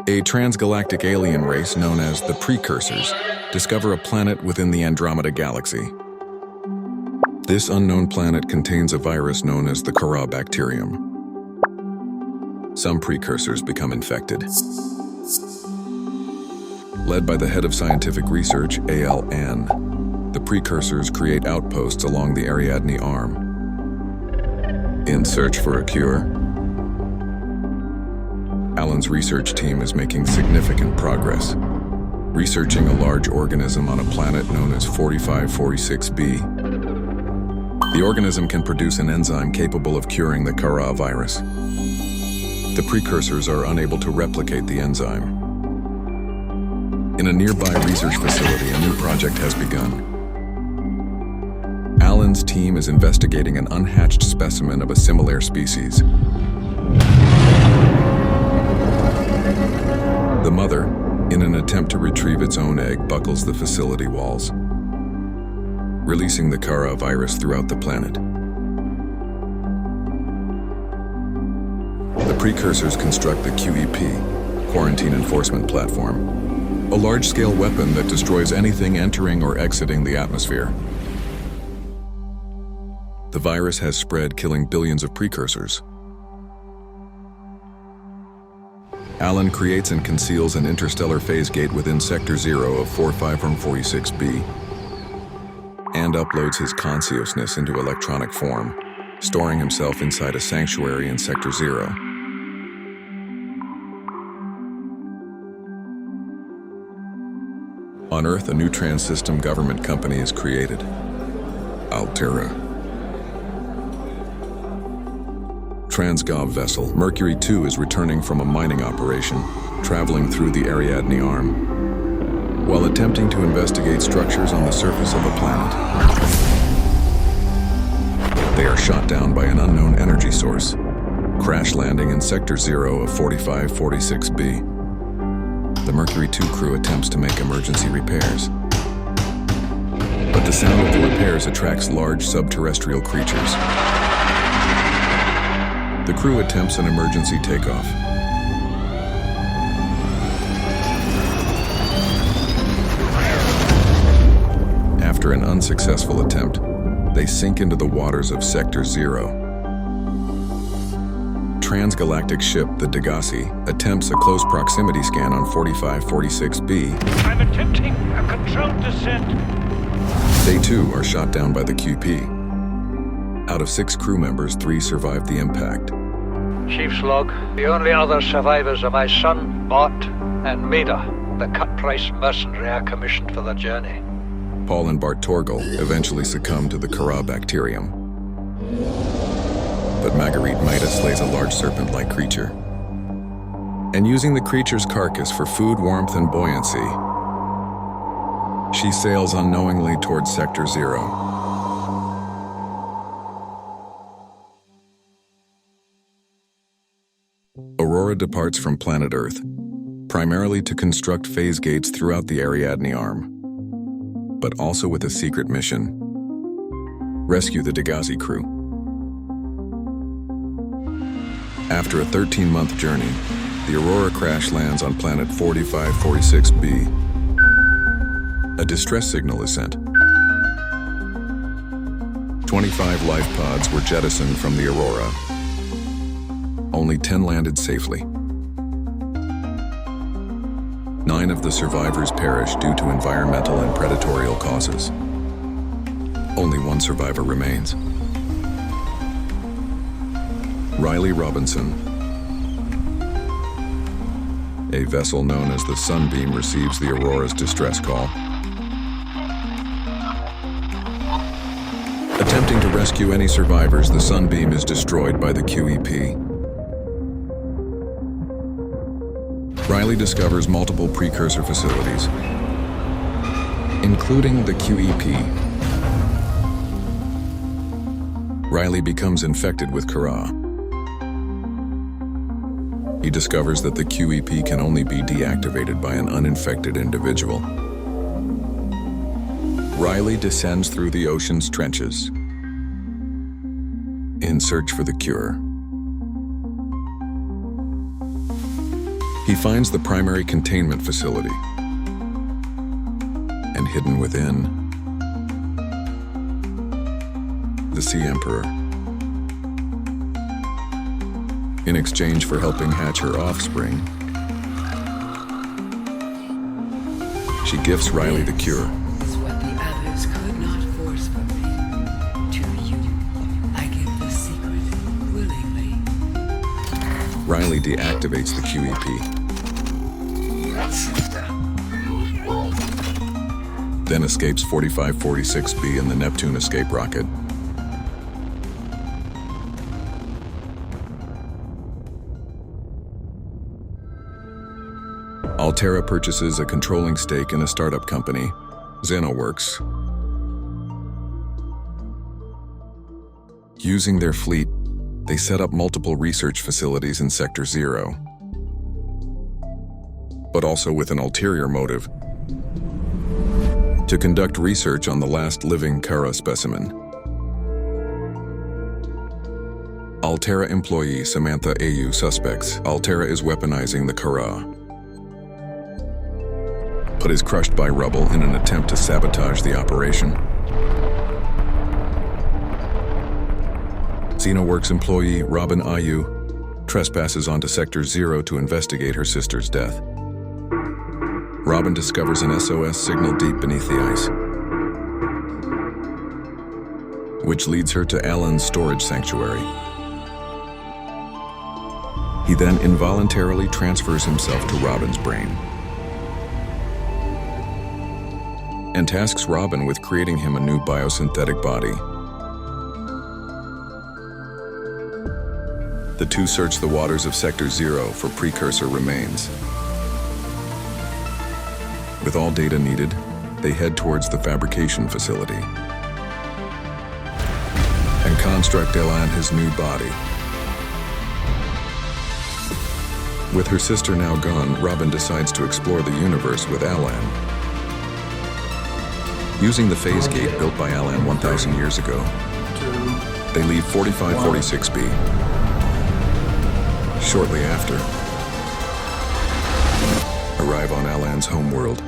A transgalactic alien race known as the Precursors discover a planet within the Andromeda Galaxy. This unknown planet contains a virus known as the Kara bacterium. Some precursors become infected. Led by the head of scientific research, A.L. Ann, the precursors create outposts along the Ariadne Arm. In search for a cure, Alan's research team is making significant progress, researching a large organism on a planet known as 4546b. The organism can produce an enzyme capable of curing the Kara virus. The precursors are unable to replicate the enzyme. In a nearby research facility, a new project has begun. Alan's team is investigating an unhatched specimen of a similar species. The mother, in an attempt to retrieve its own egg, buckles the facility walls, releasing the Kara virus throughout the planet. The precursors construct the QEP, Quarantine Enforcement Platform, a large-scale weapon that destroys anything entering or exiting the atmosphere. The virus has spread, killing billions of precursors. Alan creates and conceals an interstellar phase gate within Sector 0 of 4546b and uploads his consciousness into electronic form, storing himself inside a sanctuary in Sector 0. On Earth, a new trans-system government company is created, Altera. Transgov vessel Mercury 2 is returning from a mining operation, traveling through the Ariadne Arm, while attempting to investigate structures on the surface of a planet. They are shot down by an unknown energy source, crash landing in Sector 0 of 4546b. The Mercury 2 crew attempts to make emergency repairs. But the sound of the repairs attracts large subterrestrial creatures. The crew attempts an emergency takeoff. After an unsuccessful attempt, they sink into the waters of Sector 0. Transgalactic ship, the Degassi, attempts a close proximity scan on 4546b. I'm attempting a controlled descent. They too are shot down by the QP. Out of 6 crew members, 3 survived the impact. Chief's log. The only other survivors are my son, Bart, and Maida, the cut-price mercenary I commissioned for the journey. Paul and Bart Torgal eventually succumb to the Kara bacterium. But Marguerite Maida slays a large serpent-like creature. And using the creature's carcass for food, warmth, and buoyancy, she sails unknowingly towards Sector 0. Aurora departs from planet Earth, primarily to construct phase gates throughout the Ariadne Arm, but also with a secret mission: rescue the Degassi crew. After a 13-month journey, the Aurora crash lands on planet 4546b. A distress signal is sent. 25 life pods were jettisoned from the Aurora. Only 10 landed safely. 9 of the survivors perished due to environmental and predatory causes. Only 1 survivor remains. Riley Robinson. A vessel known as the Sunbeam receives the Aurora's distress call. Attempting to rescue any survivors, the Sunbeam is destroyed by the QEP. Riley discovers multiple precursor facilities, including the QEP. Riley becomes infected with Kara. He discovers that the QEP can only be deactivated by an uninfected individual. Riley descends through the ocean's trenches in search for the cure. He finds the primary containment facility, and hidden within, the Sea Emperor. In exchange for helping hatch her offspring, she gifts Riley the cure. This is what the others could not force from me. To you, I give the secret willingly. Riley deactivates the QEP, then escapes 4546B in the Neptune escape rocket. Alterra purchases a controlling stake in a startup company, XenoWorks. Using their fleet, they set up multiple research facilities in Sector 0, but also with an ulterior motive: to conduct research on the last living Kara specimen. Alterra employee Samantha AU suspects Alterra is weaponizing the Kara, but is crushed by rubble in an attempt to sabotage the operation. XenoWorks employee Robin Ayu trespasses onto Sector 0 to investigate her sister's death. Robin discovers an SOS signal deep beneath the ice, which leads her to Alan's storage sanctuary. He then involuntarily transfers himself to Robin's brain and tasks Robin with creating him a new biosynthetic body. The two search the waters of Sector 0 for precursor remains. With all data needed, they head towards the fabrication facility and construct Elan his new body. With her sister now gone, Robin decides to explore the universe with Alan. Using the phase gate built by Alan 1,000 years ago, they leave 4546B. Shortly after, arrive on Alan's homeworld.